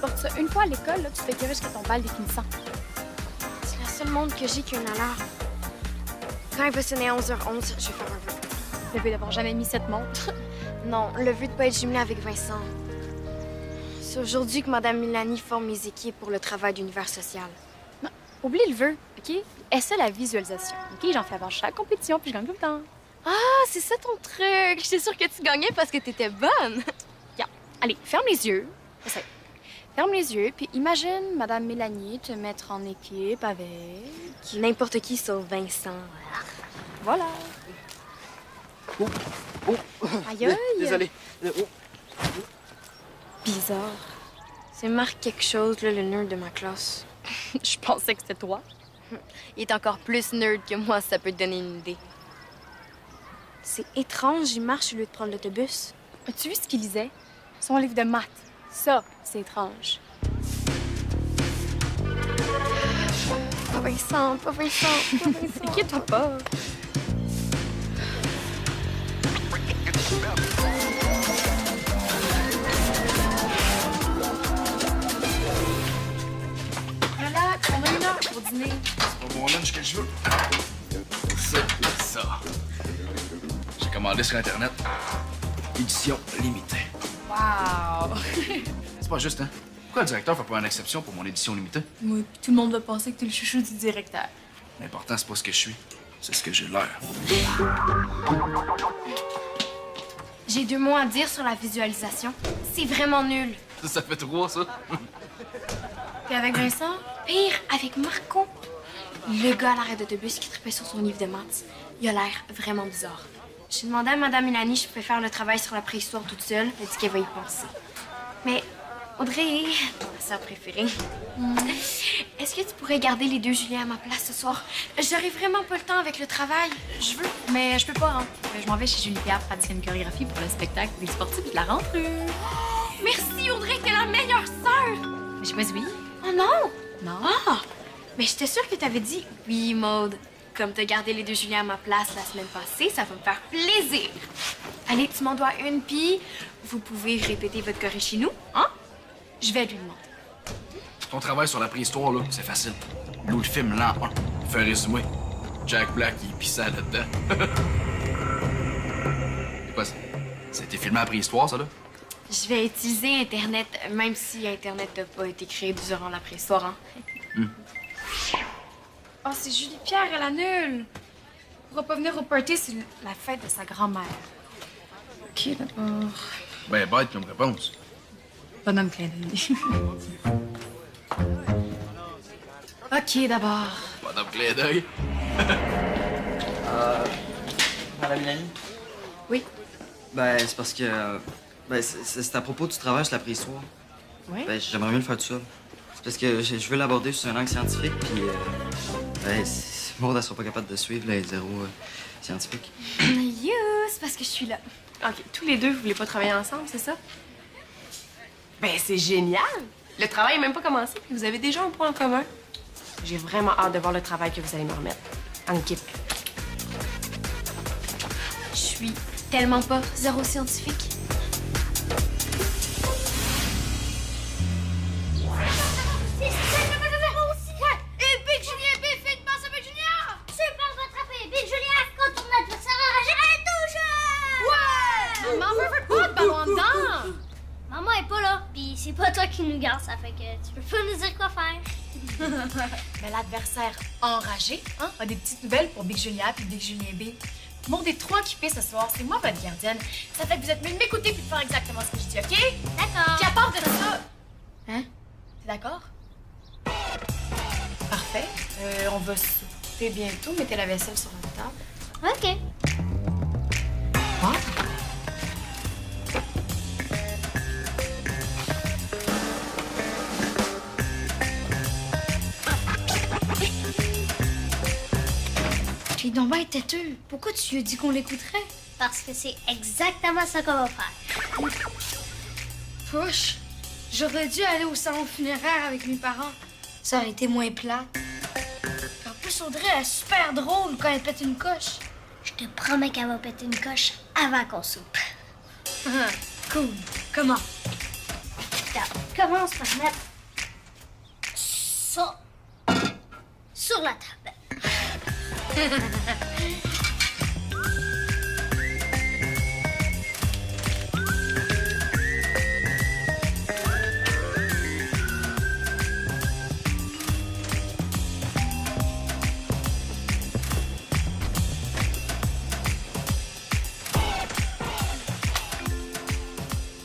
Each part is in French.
portes ça une fois à l'école, là, tu te fais écœurer jusqu'à ton bal des finissants. C'est la seule montre que j'ai qui a une alarme. Quand il va sonner à 11h11, je vais faire un vœu. Le fait d'avoir jamais mis cette montre. Non, le vœu de pas être jumelée avec Vincent. C'est aujourd'hui que Mme Milani forme mes équipes pour le travail d'univers social. Non, oublie le vœu, OK? Essaie la visualisation, OK? J'en fais avant chaque compétition, puis je gagne tout le temps. Ah, c'est ça ton truc! J'étais sûre que tu gagnais parce que t'étais bonne! Yeah. Allez, ferme les yeux. Essaye. Ferme les yeux, puis imagine Mme Mélanie te mettre en équipe avec... N'importe qui sauf Vincent. Voilà. Oh, oh. Aïe, aïe! Désolé. Oh. Bizarre. C'est Marc quelque chose, là, le nerd de ma classe. Je pensais que c'était toi. Il est encore plus nerd que moi, si ça peut te donner une idée. C'est étrange, il marche au lieu de prendre l'autobus. As-tu vu ce qu'il lisait? Son livre de maths. Ça, c'est étrange. Pas Vincent, pas Vincent, pas Vincent. Inquiète-toi pas. Relax, on a 1 heure pour dîner. C'est pas mon lunch que je veux. C'est ça. J'ai commandé sur Internet. Édition limitée. Wow! C'est pas juste, hein? Pourquoi le directeur fait pas une exception pour mon édition limitée? Oui, tout le monde va penser que t'es le chouchou du directeur. L'important, c'est pas ce que je suis. C'est ce que j'ai l'air. J'ai 2 mots à dire sur la visualisation. C'est vraiment nul. Ça fait 3, ça? Puis avec Vincent? Pire, avec Marco. Le gars à l'arrêt d'autobus qui tripait sur son livre de maths. Il a l'air vraiment bizarre. J'ai demandé à Mme Mélanie si je pouvais faire le travail sur la préhistoire toute seule. Elle dit qu'elle va y penser. Mais Audrey, ma sœur préférée, est-ce que tu pourrais garder les 2 Julien à ma place ce soir? J'aurai vraiment pas le temps avec le travail. Je veux, mais je peux pas, hein. Je m'en vais chez Julie Pierre pratiquer une chorégraphie pour le spectacle des sportifs de la rentrée. Merci Audrey, t'es la meilleure sœur! Mais j'ai pas dit oui. Oh non! Non. Ah! Mais j'étais sûre que t'avais dit oui, Maude. Comme t'as gardé les 2 Julien à ma place la semaine passée, ça va me faire plaisir. Allez, tu m'en dois une, puis vous pouvez répéter votre choré chez nous, hein? Je vais lui demander. Ton travail sur la préhistoire, là, c'est facile. Loue le film l'an 1. Fais un résumé. Jack Black, il pissait là-dedans. C'est quoi ça? Ça a été filmé à la préhistoire, ça, là? Je vais utiliser Internet, même si Internet n'a pas été créé durant la préhistoire, hein? Oh, c'est Julie Pierre, elle annule. Elle pourra pas venir au party, c'est la fête de sa grand-mère. OK, d'abord. Ben, bête comme réponse. Bonhomme clin d'œil. OK, d'abord. Madame clin d'œil. Madame Mélanie? Oui. Ben, c'est parce que... Ben, c'est à propos du travail sur la préhistoire. Oui? Ben, j'aimerais mieux le faire tout seul. C'est parce que je veux l'aborder sur un angle scientifique, puis... Ben, Maud, elle sera pas capable de suivre les zéros scientifiques. You, c'est parce que je suis là. OK, tous les deux, vous voulez pas travailler ensemble, c'est ça? Ben, c'est génial! Le travail n'est même pas commencé, puis vous avez déjà un point en commun. J'ai vraiment hâte de voir le travail que vous allez me remettre. En équipe. Je suis tellement pas zéro scientifique. Maman est pas là, puis c'est pas toi qui nous garde, ça fait que tu peux pas nous dire quoi faire. Mais l'adversaire enragé, hein, a des petites nouvelles pour Big Julien puis Big Julien B. Mon des 3 occupés ce soir, c'est moi votre gardienne. Ça fait que vous êtes mieux de m'écouter puis de faire exactement ce que je dis, OK? D'accord. Puis à part de ça... Hein? T'es d'accord? Parfait. On va souper bientôt. Mettez la vaisselle sur la table. OK. Quoi? J'ai donc bien têteux. Pourquoi tu lui as dit qu'on l'écouterait? Parce que c'est exactement ça qu'on va faire. Push! J'aurais dû aller au salon funéraire avec mes parents. Ça aurait été moins plate. En plus, Audrey, elle est super drôle quand elle pète une coche. Je te promets qu'elle va péter une coche avant qu'on soupe. Cool. Comment? Regarde. commence par mettre ça sur la table.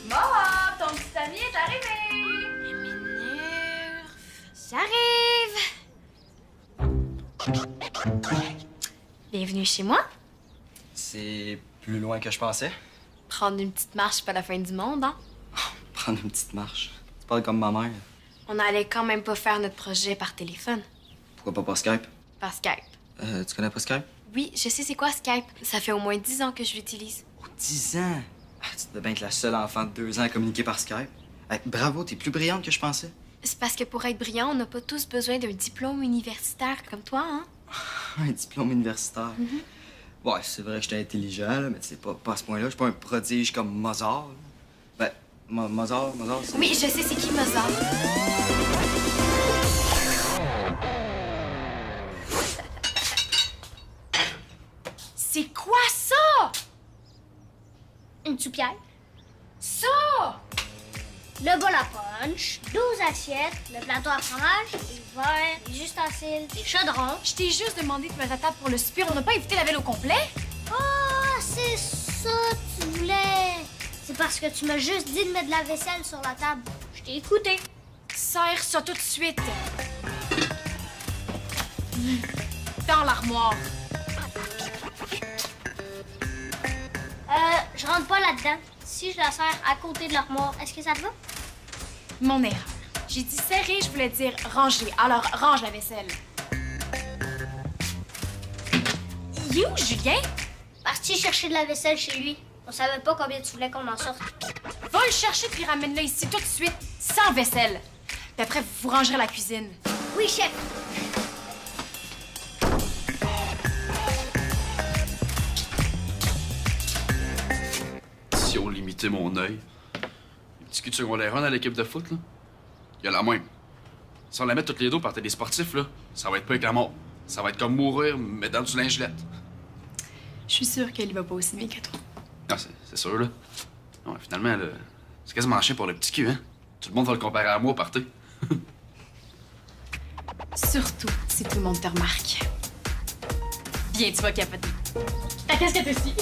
Maman, ton petit ami est arrivé! Mes nerfs. J'arrive! Bienvenue chez moi. C'est plus loin que je pensais. Prendre une petite marche, pas la fin du monde, hein? Prendre une petite marche. Tu parles comme ma mère. On allait quand même pas faire notre projet par téléphone. Pourquoi pas par Skype? Par Skype. Tu connais pas Skype? Oui, je sais c'est quoi Skype. Ça fait au moins 10 ans que je l'utilise. Oh, 10 ans! Ah, tu devais bien être la seule enfant de 2 ans à communiquer par Skype. Hey, bravo, t'es plus brillante que je pensais. C'est parce que pour être brillant, on n'a pas tous besoin d'un diplôme universitaire comme toi, hein? Un diplôme universitaire. Ouais, c'est vrai que j'étais intelligent, là, mais c'est pas à ce point-là. Je suis pas un prodige comme Mozart. Là. Ben, Mozart, c'est... Oui, je sais c'est qui Mozart. C'est quoi ça? Une soupière, Ça? le bol à punch, 12 assiettes, le plateau à fromage, les verres, les ustensiles, les chaudrons. Je t'ai juste demandé de mettre la table pour le souper. On n'a pas évité la veille au complet? Ah, c'est ça que tu voulais. C'est parce que tu m'as juste dit de mettre de la vaisselle sur la table. Je t'ai écouté. Serre ça tout de suite. Dans l'armoire. Je rentre pas là-dedans. Si je la serre à côté de l'armoire, est-ce que ça te va? Mon erreur. J'ai dit serrer, je voulais dire ranger. Alors, range la vaisselle. Il est où, Julien? Parti chercher de la vaisselle chez lui. On savait pas combien tu voulais qu'on en sorte. Va le chercher puis ramène-le ici tout de suite, sans vaisselle. Puis après, vous rangerez la cuisine. Oui, chef. Si on limitait mon œil. Le petit cul de secondaire 1 à l'équipe de foot, là. Il y a la même. Si on la met toutes les deux par des sportifs, là, ça va être pas avec la mort. Ça va être comme mourir, mais dans du lingelette. Je suis sûre qu'elle y va pas aussi bien que toi. Ah, c'est sûr, là. Non, finalement, là, c'est quasiment chien pour le petit cul, hein. Tout le monde va le comparer à moi au party. Surtout si tout le monde te remarque. Viens, tu vas capoter. Ta casquette aussi.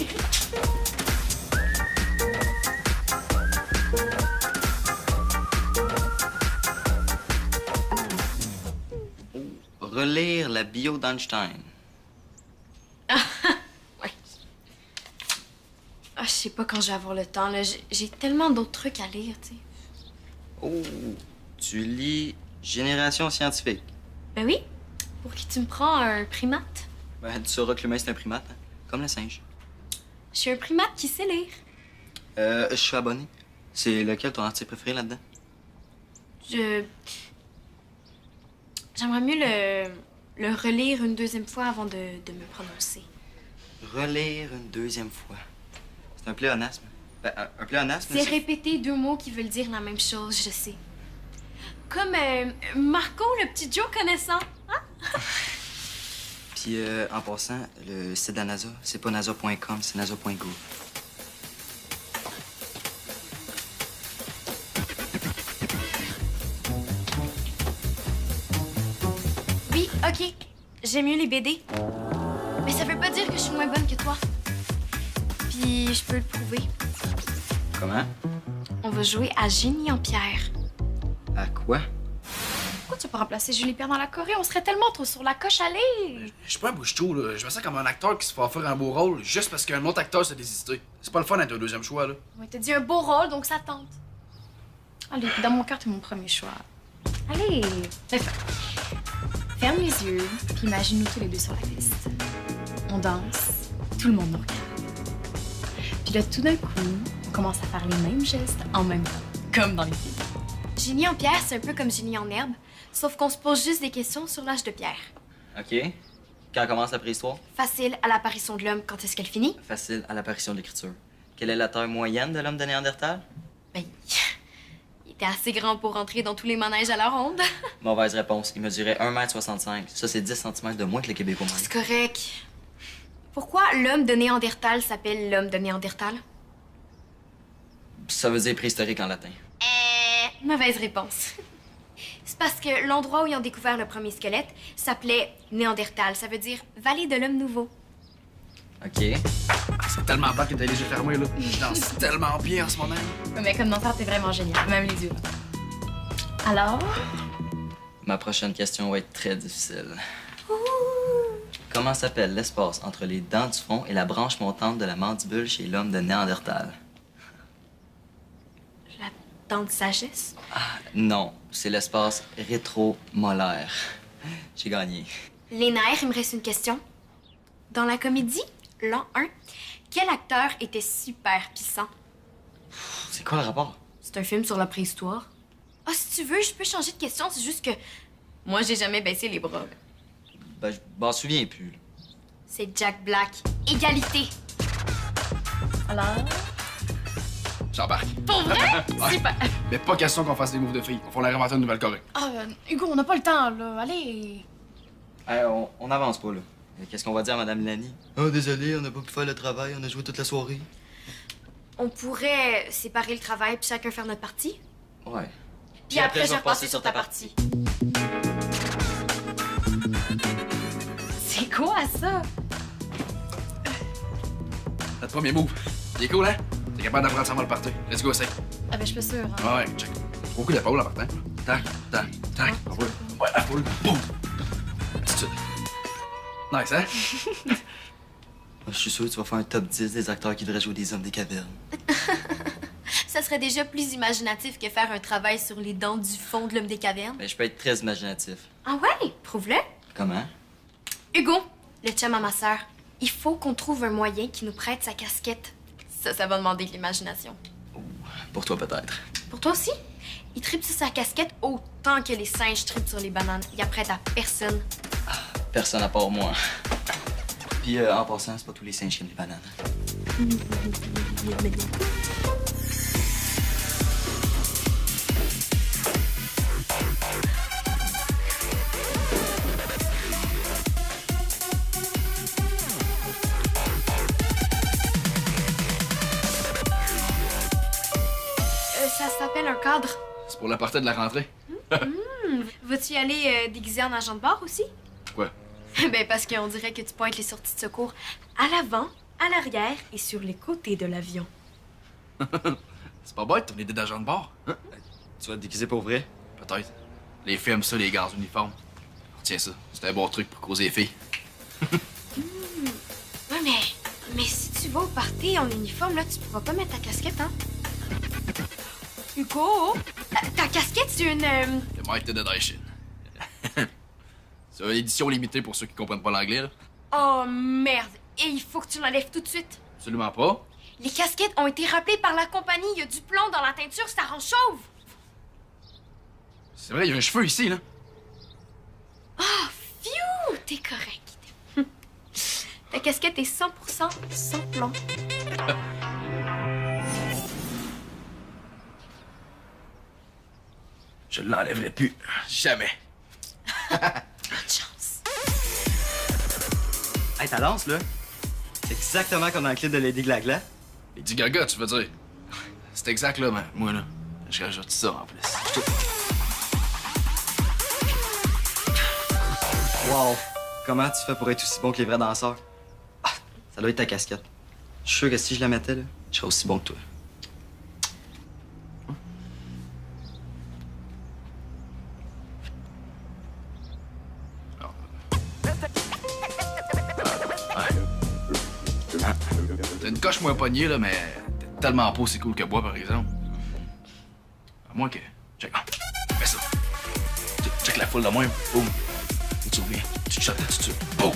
Relire la bio d'Einstein. Ouais. Ah, je sais pas quand je vais avoir le temps, là. J'ai tellement d'autres trucs à lire, tu sais. Oh, tu lis Génération scientifique. Ben oui. Pour qui tu me prends un primate? Ben, tu sauras que l'humain, c'est un primate, hein? Comme le singe. Je suis un primate qui sait lire. Je suis abonné. C'est lequel ton article préféré là-dedans? J'aimerais mieux le relire une deuxième fois avant de me prononcer. Relire une deuxième fois. C'est un pléonasme. Ben, un pléonasme, C'est répéter deux mots qui veulent dire la même chose, je sais. Comme Marco, le petit Joe connaissant. Hein? Puis, en passant, le site de la NASA, c'est pas nasa.com, c'est nasa.gouv. Oui, OK. J'aime mieux les BD. Mais ça veut pas dire que je suis moins bonne que toi. Puis je peux le prouver. Comment? On va jouer à Génie en pierre. À quoi? Pourquoi tu vas pas remplacer Julie Pierre dans la Corée? On serait tellement trop sur la coche, allez! Je suis pas un bouche-trou, là. Je me sens comme un acteur qui se fait offrir un beau rôle juste parce qu'un autre acteur s'est désisté. C'est pas le fun d'être un deuxième choix, là. On t'a dit un beau rôle, donc ça tente. Allez, dans mon cœur, t'es mon premier choix. Allez! Ferme les yeux, puis imagine-nous tous les deux sur la piste. On danse, tout le monde nous regarde. Puis là, tout d'un coup, on commence à faire les mêmes gestes en même temps, comme dans les films. Génie en pierre, c'est un peu comme génie en herbe, sauf qu'on se pose juste des questions sur l'âge de pierre. OK. Quand commence la préhistoire? Facile à l'apparition de l'homme, quand est-ce qu'elle finit? Facile à l'apparition de l'écriture. Quelle est la taille moyenne de l'homme de Néandertal? Ben, il T'es assez grand pour rentrer dans tous les manèges à la ronde. Mauvaise réponse. Il mesurait 1,65 m. Ça, c'est 10 cm de moins que le Québécois moyen. C'est correct. Pourquoi l'homme de Néandertal s'appelle l'homme de Néandertal? Ça veut dire préhistorique en latin. Mauvaise réponse. C'est parce que l'endroit où ils ont découvert le premier squelette s'appelait Néandertal. Ça veut dire vallée de l'homme nouveau. OK. C'est tellement bad que t'as les yeux fermés, là. Je danse tellement bien en ce moment. Mais comme danseur, t'es vraiment génial, même les yeux. Alors? Ma prochaine question va être très difficile. Comment s'appelle l'espace entre les dents du front et la branche montante de la mandibule chez l'homme de Néandertal? La dent de sagesse? Non, c'est l'espace rétromolaire. J'ai gagné. Les nerfs, il me reste une question. Dans la comédie, l'an 1, quel acteur était super puissant? C'est quoi le rapport? C'est un film sur la préhistoire. Ah, si tu veux, je peux changer de question, c'est juste que moi, j'ai jamais baissé les bras. Ben, je m'en souviens plus. C'est Jack Black. Égalité. Alors? J'embarque. Pour vrai? Ouais. Super. Mais pas question qu'on fasse des moves de filles. On va réinventer une nouvelle choré. Ah, Hugo, on n'a pas le temps, là. Allez. Hey, on avance pas, là. Qu'est-ce qu'on va dire à Mme Lani? Oh, désolé, on n'a pas pu faire le travail, on a joué toute la soirée. On pourrait séparer le travail puis chacun faire notre partie. Ouais. Puis après, je vais repasser sur ta partie. C'est quoi, ça? Notre premier move. Il est cool, hein? T'es capable d'apprendre ça mal le party. Let's go, essaye. Ah, ben, je suis pas sûre. Hein. Ouais, check. Beaucoup d'épaule en partant. Tac, tac, tac. Ouais, ouais, la foule. Boum! Attitude. Nice, hein? Je suis sûr que tu vas faire un top 10 des acteurs qui devraient jouer des hommes des cavernes. Ça serait déjà plus imaginatif que faire un travail sur les dents du fond de l'homme des cavernes. Mais je peux être très imaginatif. Ah ouais? Prouve-le. Comment? Hugo, le chum à ma sœur, il faut qu'on trouve un moyen qui nous prête sa casquette. Ça va demander de l'imagination. Pour toi, peut-être. Pour toi aussi? Il tripe sur sa casquette autant que les singes tripent sur les bananes. Il apprête à personne. Personne à part moi. Puis, en passant, c'est pas tous les singes qui aiment les bananes. Ça s'appelle un cadre. C'est pour la partie de la rentrée. Vas-tu y aller déguisé en agent de bar aussi? Pourquoi? Ben parce qu'on dirait que tu pointes les sorties de secours à l'avant, à l'arrière et sur les côtés de l'avion. C'est pas bête, ton idée d'agent de bord. Hein? Tu vas te déguiser pour vrai? Peut-être. Les filles aiment ça, les gars en uniforme. Retiens ça. C'est un bon truc pour causer les filles. Ouais, mais si tu vas au party en uniforme, là, tu pourras pas mettre ta casquette, hein? Hugo, ta casquette, c'est une... Le Mike de Daishin. C'est une édition limitée pour ceux qui comprennent pas l'anglais, là. Oh, merde. Et il faut que tu l'enlèves tout de suite. Absolument pas. Les casquettes ont été rappelées par la compagnie. Il y a du plomb dans la teinture, ça rend chauve. C'est vrai, il y a un cheveu ici, là. Oh, phew, t'es correct. Ta casquette est 100% sans plomb. Je l'enlèverai plus. Jamais. Bonne chance. Hey, ta lance, là, c'est exactement comme dans le clip de Lady Glagla. Lady Gaga, tu veux dire? C'est exact, là, mais moi, là, je rajoute ça en plus. Wow! Comment tu fais pour être aussi bon que les vrais danseurs? Ah, ça doit être ta casquette. Je suis sûr que si je la mettais, là, je serais aussi bon que toi. T'as une coche moins pognée, là, mais t'es tellement pas aussi cool que moi, par exemple. À moins que... Check. Fais ça. Check la foule de même. Boum. Tu te souviens. Tu te shottes là-dessus. Boum.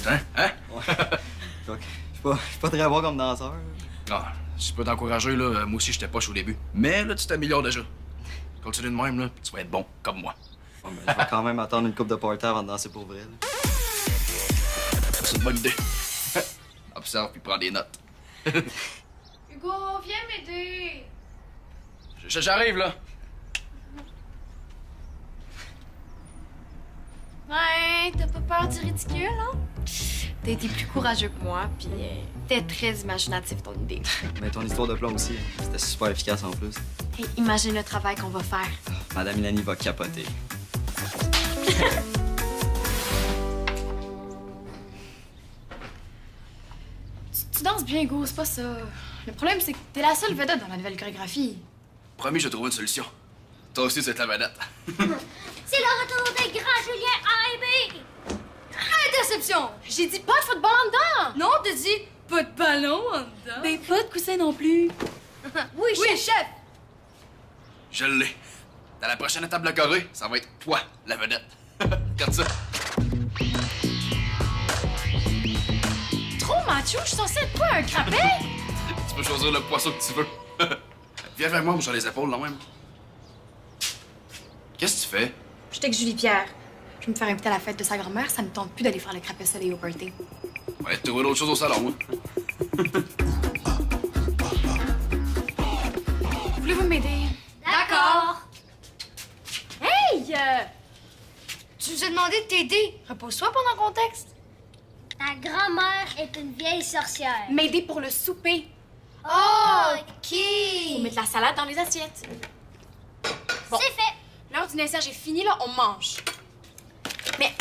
Hein? Hein? Donc, je suis pas très bon comme danseur. Ah, si je peux t'encourager, là, moi aussi, j'étais poche au début. Mais là, tu t'améliores déjà. Continue de même, là, puis tu vas être bon, comme moi. Bon, ben, je vais quand même attendre une coupe de party avant de danser pour vrai. Là. C'est une bonne idée. Observe puis prends des notes. Hugo, viens m'aider. J'arrive, là. Ouais, t'as pas peur du ridicule, hein? T'as été plus courageux que moi, puis t'es très imaginatif ton idée. Mais ton histoire de plan aussi, c'était super efficace en plus. Hey, imagine le travail qu'on va faire. Madame Milani va capoter. Tu danses bien, Go, c'est pas ça. Le problème, c'est que t'es la seule vedette dans la nouvelle chorégraphie. Promis, je trouve une solution. Toi aussi, c'est la vedette. C'est le retour des grands Julien A&B. Interception! J'ai dit pas de football en dedans! Non, t'as dit pas de ballon en dedans. Ben, pas de coussin non plus. Oui, Oui, chef! Je l'ai. Dans la prochaine étape de la Corée, ça va être toi, la vedette. Regarde ça. Trop macho, je suis censée être quoi, un crapet? Tu peux choisir le poisson que tu veux. Viens vers moi, j'ai les épaules, là même. Qu'est-ce que tu fais? J'étais avec Julie Pierre. Je vais me faire inviter à la fête de sa grand-mère, ça me tente plus d'aller faire le crapet soleil au birthday. On va aller trouver d'autres choses au salon, hein. Voulez-vous m'aider? D'accord. Hey! Tu nous as demandé de t'aider. Repose-toi pendant le contexte. Ta grand-mère est une vieille sorcière. M'aider pour le souper. OK. Faut mettre la salade dans les assiettes. Bon. C'est fait. L'heure du dessert, j'ai fini, là, on mange. Mais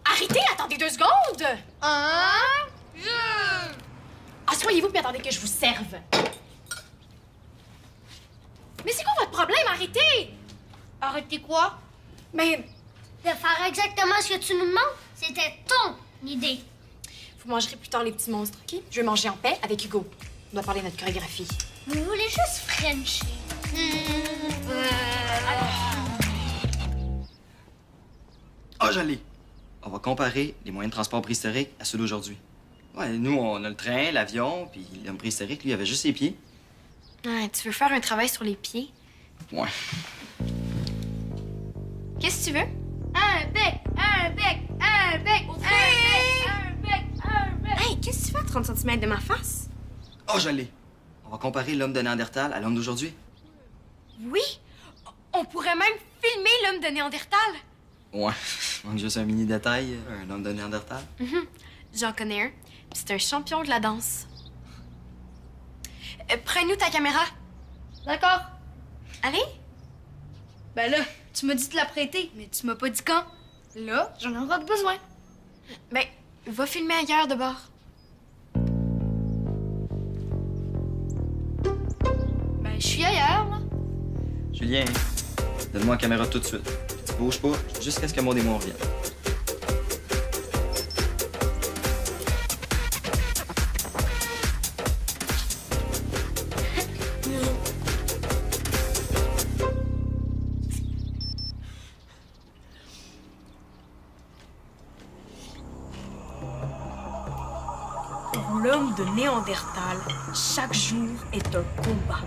arrêtez, attendez 2 secondes! Assoyez-vous puis attendez que je vous serve. Mais c'est quoi votre problème? Arrêtez! Arrêtez quoi? Mais De faire exactement ce que tu nous demandes? C'était ton idée. vous mangerez plus tard les petits monstres, OK? Je vais manger en paix avec Hugo. On doit parler de notre chorégraphie. Vous voulez juste Frencher. Ah, je l'ai. On va comparer les moyens de transport préhistoriques à ceux d'aujourd'hui. Ouais, nous, on a le train, l'avion, puis l'homme préhistorique, lui, il avait juste ses pieds. Ouais, tu veux faire un travail sur les pieds? Ouais. Qu'est-ce que tu veux? Un bec, un bec, un bec, un bec, un bec, un bec. Hey, qu'est-ce que tu fais à 30 cm de ma face? Ah, je l'ai. On va comparer l'homme de Néandertal à l'homme d'aujourd'hui. Oui! On pourrait même filmer l'homme de Néandertal. Ouais. Manque juste un mini détail, un homme de Néandertal. J'en connais un, puis c'est un champion de la danse. Prends-nous ta caméra. D'accord. Allez? Ben là, tu m'as dit de la prêter, mais tu m'as pas dit quand. Là, j'en ai encore besoin. Ben, va filmer ailleurs de bord. Ben, je suis ailleurs, là. Julien, donne-moi la caméra tout de suite. Tu bouges pas jusqu'à ce que mon démon revienne. Pour l'homme de Néandertal, chaque jour est un combat.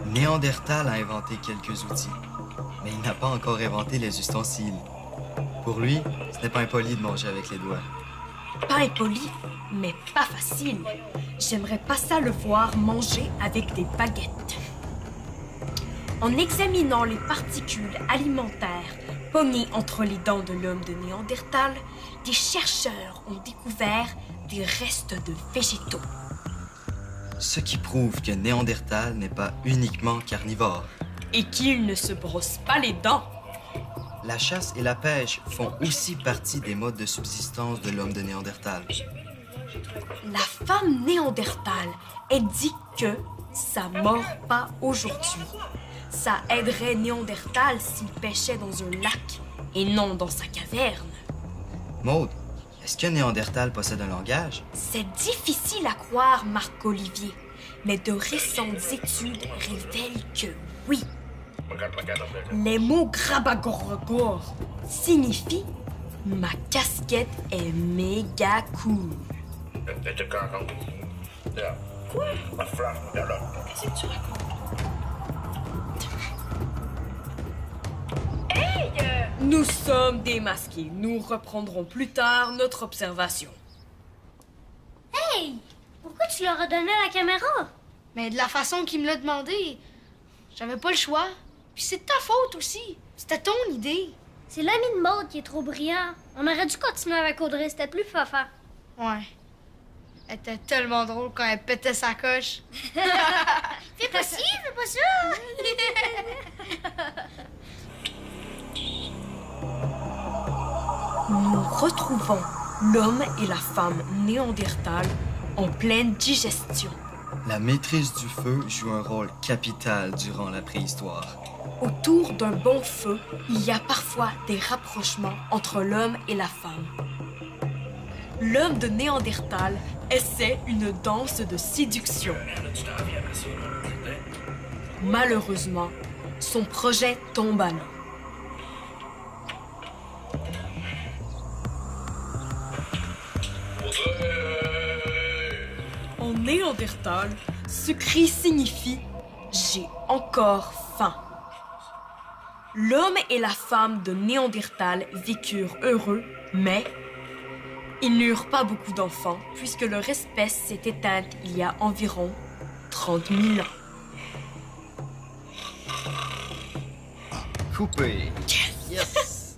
Néandertal a inventé quelques outils, mais il n'a pas encore inventé les ustensiles. Pour lui, ce n'est pas impoli de manger avec les doigts. Pas impoli, mais pas facile. J'aimerais pas ça le voir manger avec des baguettes. En examinant les particules alimentaires pognées entre les dents de l'homme de Néandertal, des chercheurs ont découvert des restes de végétaux. Ce qui prouve que Néandertal n'est pas uniquement carnivore. Et qu'il ne se brosse pas les dents. La chasse et la pêche font aussi partie des modes de subsistance de l'homme de Néandertal. La femme néandertale, elle dit que ça mord pas aujourd'hui. Ça aiderait Néandertal s'il pêchait dans un lac et non dans sa caverne. Maude, est-ce qu'un Néandertal possède un langage? C'est difficile à croire, Marc-Olivier, mais de récentes études révèlent que oui. Les mots grabagorgor signifient « ma casquette est méga cool ». Qu'est-ce que tu racontes? Hey! Nous sommes démasqués. Nous reprendrons plus tard notre observation. Hey! Pourquoi tu leur as donné la caméra? Mais de la façon qu'il me l'a demandé, j'avais pas le choix. Puis c'est de ta faute aussi. C'était ton idée. C'est l'ami de Maud qui est trop brillant. On aurait dû continuer avec Audrey, c'était plus fafard. Ouais. Elle était tellement drôle quand elle pétait sa coche. Fais pas ci, fais pas ça! Nous retrouvons l'homme et la femme néandertale en pleine digestion. La maîtrise du feu joue un rôle capital durant la préhistoire. Autour d'un bon feu, il y a parfois des rapprochements entre l'homme et la femme. L'homme de Néandertal essaie une danse de séduction. Malheureusement, son projet tombe à l'eau. En néandertal, ce cri signifie « J'ai encore faim ». L'homme et la femme de Néandertal vécurent heureux, mais ils n'eurent pas beaucoup d'enfants puisque leur espèce s'est éteinte il y a environ 30 000 ans. Coupé. Yes!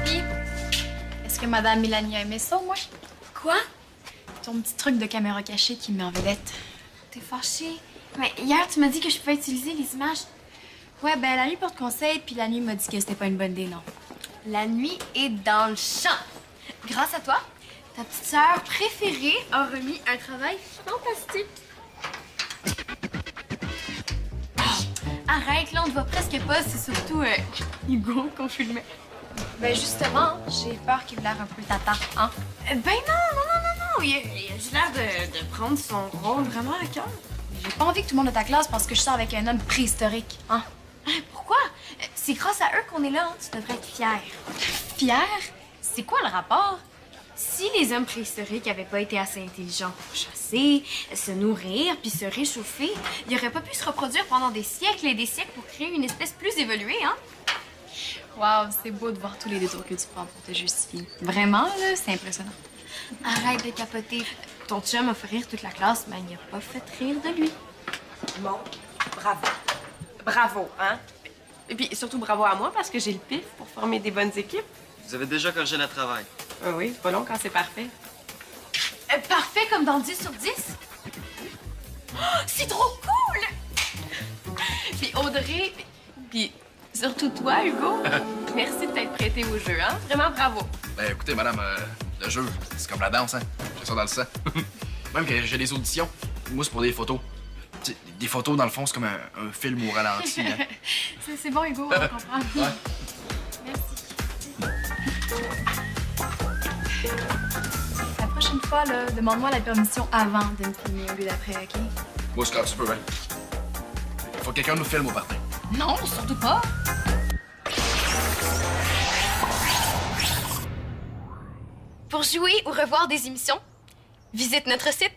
Puis, est-ce que Madame Mélanie a aimé ça, moi? Quoi? Ton petit truc de caméra cachée qui me met en vedette. T'es fâchée? Mais hier, tu m'as dit que je pouvais utiliser les images. Ouais, ben la nuit porte conseil, puis la nuit m'a dit que c'était pas une bonne idée, non. La nuit est dans le champ. Grâce à toi, ta petite sœur préférée a remis un travail fantastique. Arrête, là, on te voit presque pas. C'est surtout Hugo qu'on filmait. Ben justement, j'ai peur qu'il ait l'air un peu tata, hein? Ben non. Il a juste l'air de prendre son rôle vraiment à cœur. J'ai pas envie que tout le monde de ta classe pense que je sors avec un homme préhistorique, hein? Pourquoi? C'est grâce à eux qu'on est là, hein. Tu devrais être fière. Fière? C'est quoi le rapport? Si les hommes préhistoriques n'avaient pas été assez intelligents pour chasser, se nourrir puis se réchauffer, ils n'auraient pas pu se reproduire pendant des siècles et des siècles pour créer une espèce plus évoluée, hein? Wow, c'est beau de voir tous les détours que tu prends pour te justifier. Vraiment, là, c'est impressionnant. Arrête de capoter. Ton chum a fait rire toute la classe, mais il n'a pas fait rire de lui. Bon, bravo. Bravo, hein? Et puis surtout bravo à moi parce que j'ai le pif pour former des bonnes équipes. Vous avez déjà corrigé le travail. Ah oui, c'est pas long quand c'est parfait. Parfait comme dans 10 sur 10? Oh, c'est trop cool! Puis Audrey, puis surtout toi, Hugo, merci de t'être prêté au jeu, hein? Vraiment bravo. Ben écoutez, madame, le jeu, c'est comme la danse, hein? J'ai ça dans le sang. Même que j'ai des auditions, moi, c'est pour des photos. Tu sais, des photos, dans le fond, c'est comme un film au ralenti, hein? C'est bon, Hugo, on comprend. Ouais. La prochaine fois, là, demande-moi la permission avant de me filmer au lieu d'après, OK? Moi, c'est quand tu peux, hein? Faut que quelqu'un nous filme au party. Non, surtout pas! Pour jouer ou revoir des émissions, visite notre site